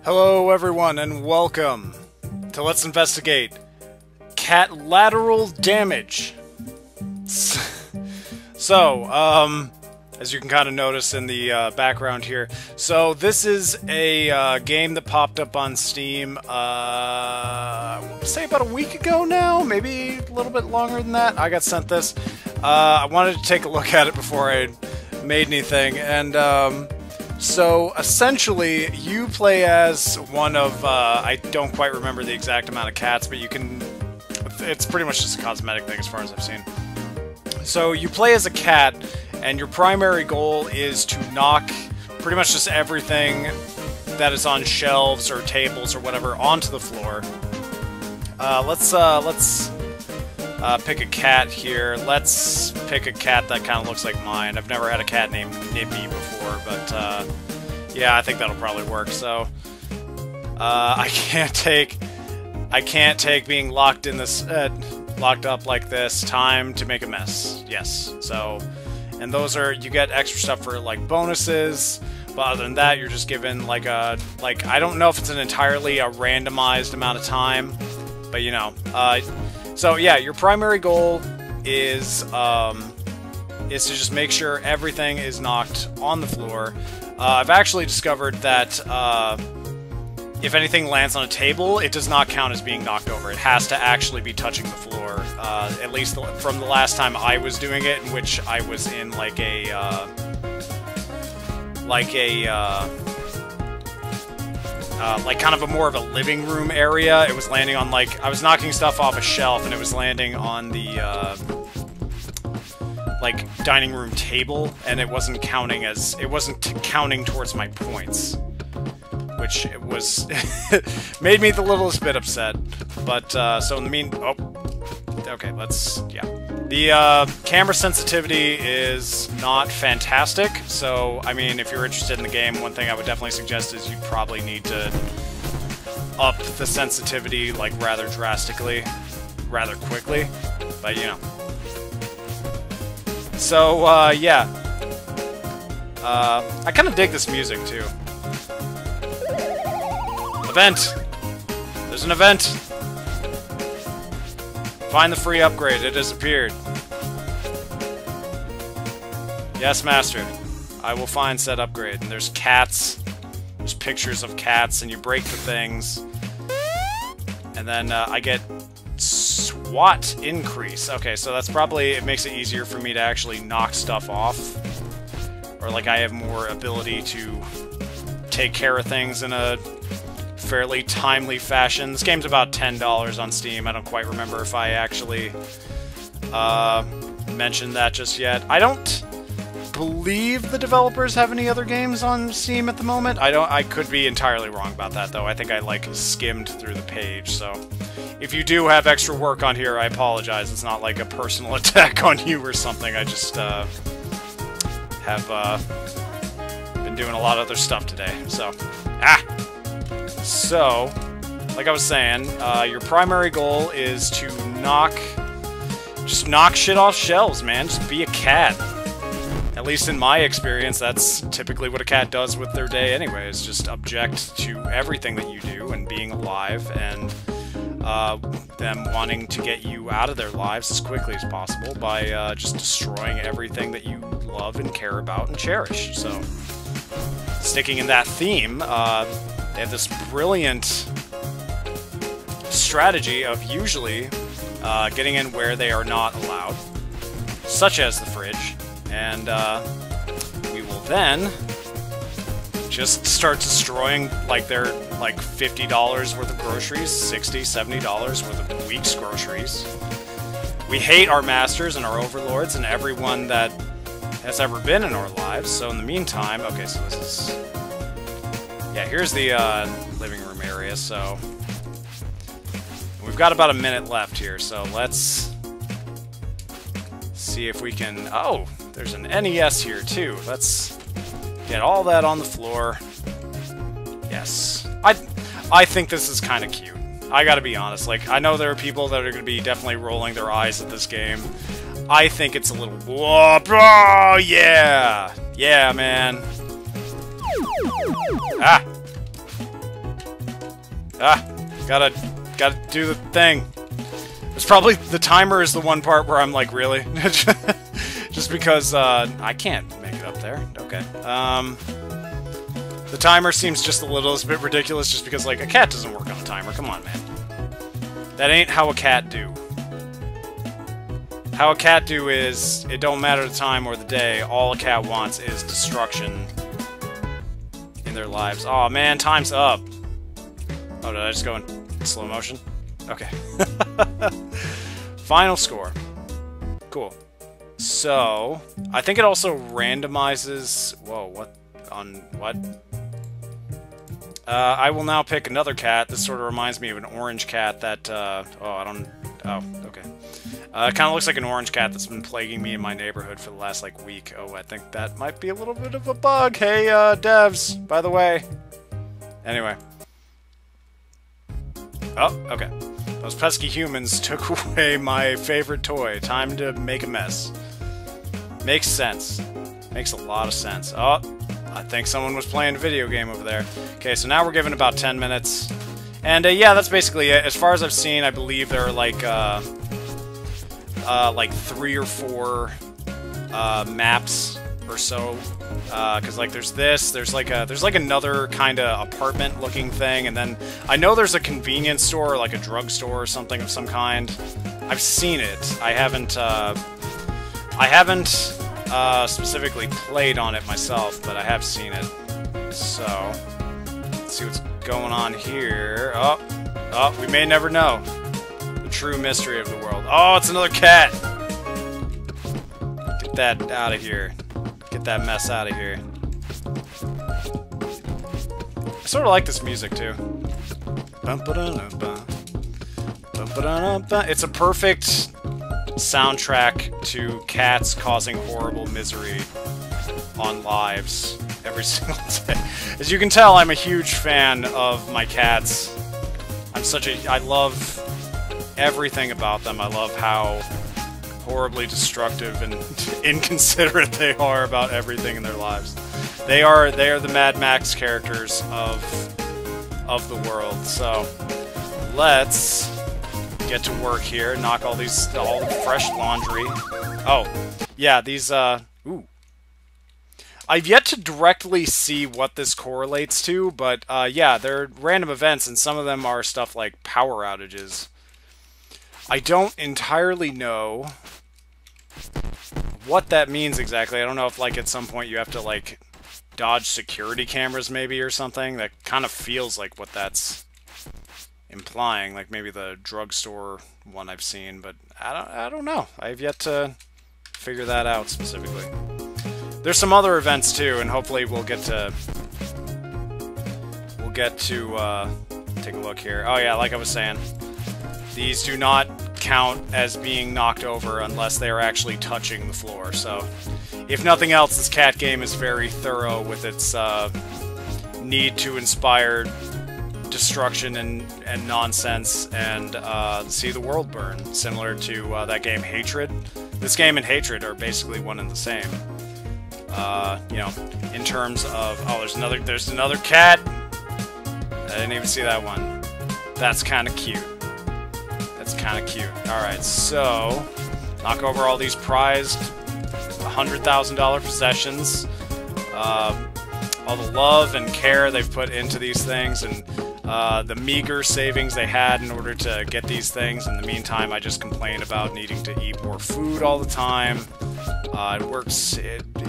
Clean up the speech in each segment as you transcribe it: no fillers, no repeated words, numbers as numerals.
Hello everyone and welcome to Let's Investigate Catlateral Damage. So, as you can kind of notice in the background here, so this is a game that popped up on Steam, say about a week ago now, maybe a little bit longer than that. I got sent this. I wanted to take a look at it before I made anything, and so, essentially, you play as one of, I don't quite remember the exact amount of cats, but you can, it's pretty much just a cosmetic thing as far as I've seen. So, you play as a cat, and your primary goal is to knock pretty much just everything that is on shelves or tables or whatever onto the floor. Let's pick a cat here. Let's pick a cat that kind of looks like mine. I've never had a cat named Nippy before, but yeah, I think that'll probably work. So I can't take being locked in this locked up like this. Time to make a mess. Yes. So, and those are, you get extra stuff for like bonuses. But other than that, you're just given like a, I don't know if it's an entirely a randomized amount of time, but you know. So yeah, your primary goal is to just make sure everything is knocked on the floor. I've actually discovered that if anything lands on a table, it does not count as being knocked over. It has to actually be touching the floor. At least from the last time I was doing it, in which I was in like kind of a more of a living room area. It was landing on I was knocking stuff off a shelf and it was landing on the dining room table, and it wasn't counting towards my points, which it was made me the littlest bit upset. But so in the okay, the camera sensitivity is not fantastic, so, I mean, if you're interested in the game, one thing I would definitely suggest is you probably need to up the sensitivity, rather drastically, rather quickly, but, you know. So, yeah. I kind of dig this music, too. Event! There's an event! Find the free upgrade. It has appeared. Yes, master. I will find said upgrade. And there's cats. There's pictures of cats, and you break the things. And then I get SWAT increase. Okay, so that's probably, it makes it easier for me to actually knock stuff off. Or I have more ability to take care of things in a fairly timely fashion. This game's about $10 on Steam. I don't quite remember if I actually mentioned that just yet. I don't believe the developers have any other games on Steam at the moment. I could be entirely wrong about that, though. I think I skimmed through the page, so if you do have extra work on here, I apologize. It's not like a personal attack on you or something. I just have been doing a lot of other stuff today, so So, like I was saying, your primary goal is to just knock shit off shelves, man. Just be a cat. At least in my experience, that's typically what a cat does with their day anyway, is just object to everything that you do and being alive, and them wanting to get you out of their lives as quickly as possible by just destroying everything that you love and care about and cherish. So, sticking in that theme, they have this brilliant strategy of usually getting in where they are not allowed, such as the fridge, and we will then just start destroying their $50 worth of groceries, $60, $70 worth of a week's groceries. We hate our masters and our overlords and everyone that has ever been in our lives, so in the meantime, okay, so this is... Yeah, here's the living room area, so we've got about a minute left here, so let's see if we can... Oh, there's an NES here, too. Let's get all that on the floor. Yes. I think this is kind of cute. I gotta be honest. I know there are people that are gonna be definitely rolling their eyes at this game. I think it's a little... Whoa, bro! Yeah! Yeah, man. Ah! Ah, gotta do the thing. It's probably the timer is the one part where I'm like, really? Just because I can't make it up there. Okay. The timer seems just a little bit ridiculous just because, like, a cat doesn't work on a timer. Come on, man. That ain't how a cat do. How a cat do is, it don't matter the time or the day, all a cat wants is destruction in their lives. Aw, man, time's up. Oh, did I just go in slow motion? Okay. Final score. Cool. So, I think it also randomizes... Whoa, what? On what? I will now pick another cat. This sort of reminds me of an orange cat that, oh, I don't... Oh, okay. It kind of looks like an orange cat that's been plaguing me in my neighborhood for the last, like, week. Oh, I think that might be a little bit of a bug. Hey, devs, by the way. Anyway. Oh, okay. Those pesky humans took away my favorite toy. Time to make a mess. Makes sense. Makes a lot of sense. Oh, I think someone was playing a video game over there. Okay, so now we're given about 10 minutes. And, yeah, that's basically it. As far as I've seen, I believe there are, like 3 or 4 maps or so. Because, like, there's this, there's like another kind of apartment-looking thing, and then I know there's a convenience store, or like a drugstore or something of some kind. I've seen it. I haven't specifically played on it myself, but I have seen it. So, let's see what's going on here. Oh, we may never know the true mystery of the world. Oh, it's another cat! Get that out of here. Get that mess out of here. I sort of like this music, too. It's a perfect soundtrack to cats causing horrible misery on lives every single day. As you can tell, I'm a huge fan of my cats. I love everything about them. I love how horribly destructive and inconsiderate they are about everything in their lives. They are the Mad Max characters of the world. So let's get to work here. Knock all the fresh laundry. Oh, yeah, these ooh. I've yet to directly see what this correlates to, but yeah, they're random events, and some of them are stuff like power outages. I don't entirely know what that means exactly. I don't know if, like, at some point you have to, like, dodge security cameras maybe or something. That kind of feels like what that's implying, like maybe the drugstore one I've seen, but I don't know. I've yet to figure that out specifically. There's some other events too, and hopefully we'll get to take a look here. Oh yeah, like I was saying, these do not count as being knocked over unless they are actually touching the floor. So, if nothing else, this cat game is very thorough with its need to inspire destruction and nonsense and see the world burn, similar to that game Hatred. This game and Hatred are basically one and the same. You know, in terms of, oh, there's another cat. I didn't even see that one. That's kind of cute. That's kind of cute. Alright, so knock over all these prized $100,000 possessions. All the love and care they've put into these things, and the meager savings they had in order to get these things. In the meantime, I just complain about needing to eat more food all the time. It works.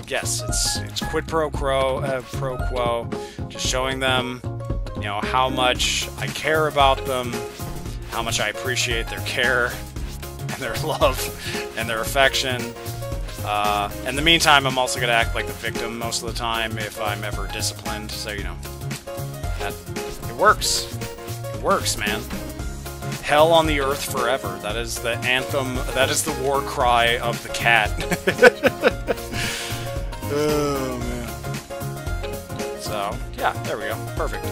Yes, it's quid pro quo. Just showing them, you know, how much I care about them, how much I appreciate their care and their love and their affection. In the meantime, I'm also gonna act like the victim most of the time if I'm ever disciplined. So, you know, it works. It works, man. Hell on the earth forever. That is the anthem. That is the war cry of the cat. Oh, man. So, yeah, there we go. Perfect.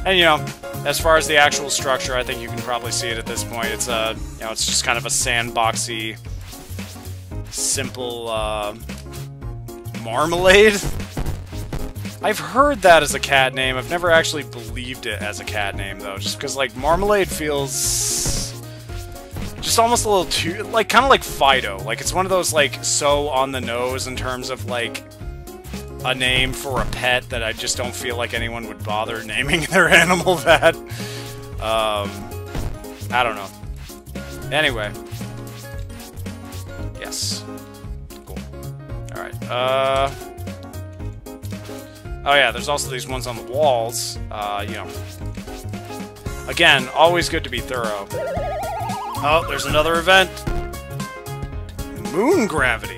And, you know, as far as the actual structure, I think you can probably see it at this point. It's you know, it's just kind of a sandboxy, simple, marmalade? I've heard that as a cat name. I've never actually believed it as a cat name, though. Just because, like, Marmalade feels... just almost a little too... like, kind of like Fido. Like, it's one of those, like, so on the nose in terms of, like, a name for a pet that I just don't feel like anyone would bother naming their animal that. I don't know. Anyway. Yes. Cool. Alright, oh yeah, there's also these ones on the walls, you know. Again, always good to be thorough. Oh, there's another event! Moon gravity!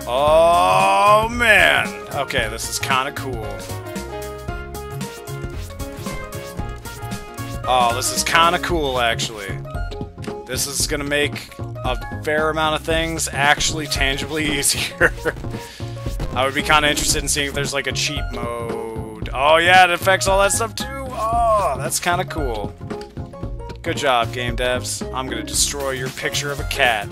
Oh, man! Okay, this is kinda cool. Oh, this is kinda cool, actually. This is gonna make a fair amount of things actually tangibly easier. I would be kind of interested in seeing if there's like a cheat mode. Oh yeah, it affects all that stuff too! Oh, that's kind of cool. Good job, game devs. I'm gonna destroy your picture of a cat.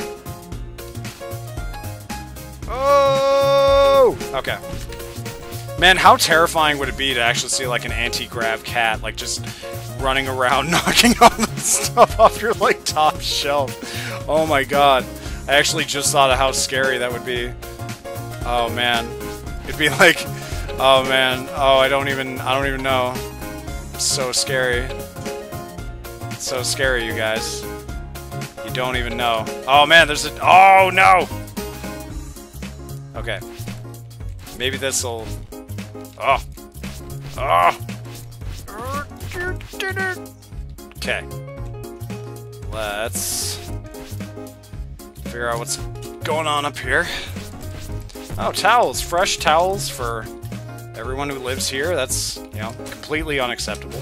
Oh! Okay. Man, how terrifying would it be to actually see like an anti-grav cat, like just running around knocking all the stuff off your like top shelf? Oh my god. I actually just thought of how scary that would be. Oh man. It'd be like, oh man, oh I don't even know. It's so scary. It's so scary, you guys. You don't even know. Oh man, there's a, oh no! Okay. Maybe this'll, oh. Oh! Okay. Let's figure out what's going on up here. Oh, towels! Fresh towels for everyone who lives here. That's, you know, completely unacceptable.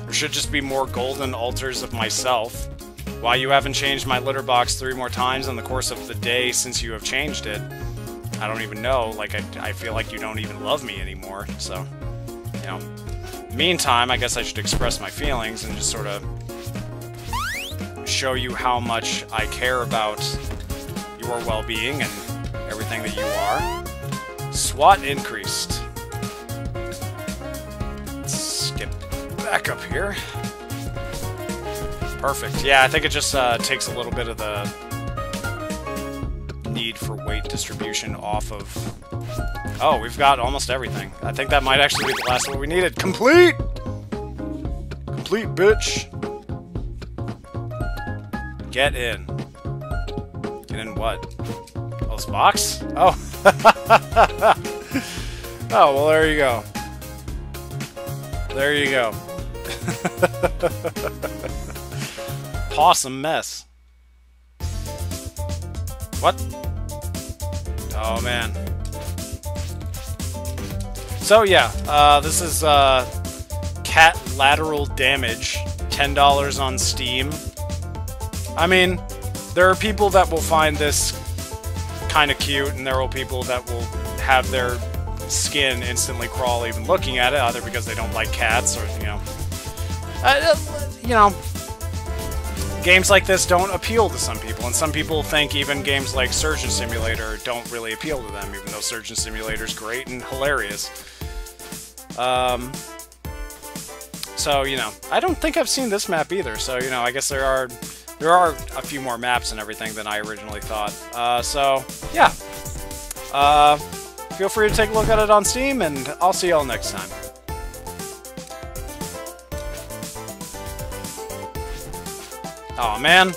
There should just be more golden altars of myself. Why you haven't changed my litter box 3 more times in the course of the day since you have changed it, I don't even know. Like, I feel like you don't even love me anymore, so, you know. Meantime, I guess I should express my feelings and just sort of show you how much I care about your well-being and everything that you are. SWAT increased. Let's get back up here. Perfect. Yeah, I think it just takes a little bit of the need for weight distribution off of... Oh, we've got almost everything. I think that might actually be the last one we needed. Complete! Complete, bitch! Get in. Get in what? Oh, this box? Oh. Oh, well, there you go. There you go. Possum mess. What? Oh, man. So, yeah, this is Catlateral Damage. $10 on Steam. I mean, there are people that will find this kind of cute, and there are people that will have their skin instantly crawl even looking at it, either because they don't like cats or, you know, games like this don't appeal to some people, and some people think even games like Surgeon Simulator don't really appeal to them, even though Surgeon Simulator's great and hilarious. So, you know, I don't think I've seen this map either, so, you know, I guess there are a few more maps and everything than I originally thought. So, yeah. Feel free to take a look at it on Steam, and I'll see y'all next time. Aw, man.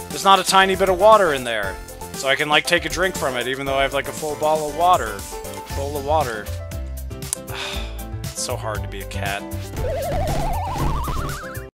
There's not a tiny bit of water in there. So I can, like, take a drink from it, even though I have, like, a full bottle of water. Full of water. It's so hard to be a cat.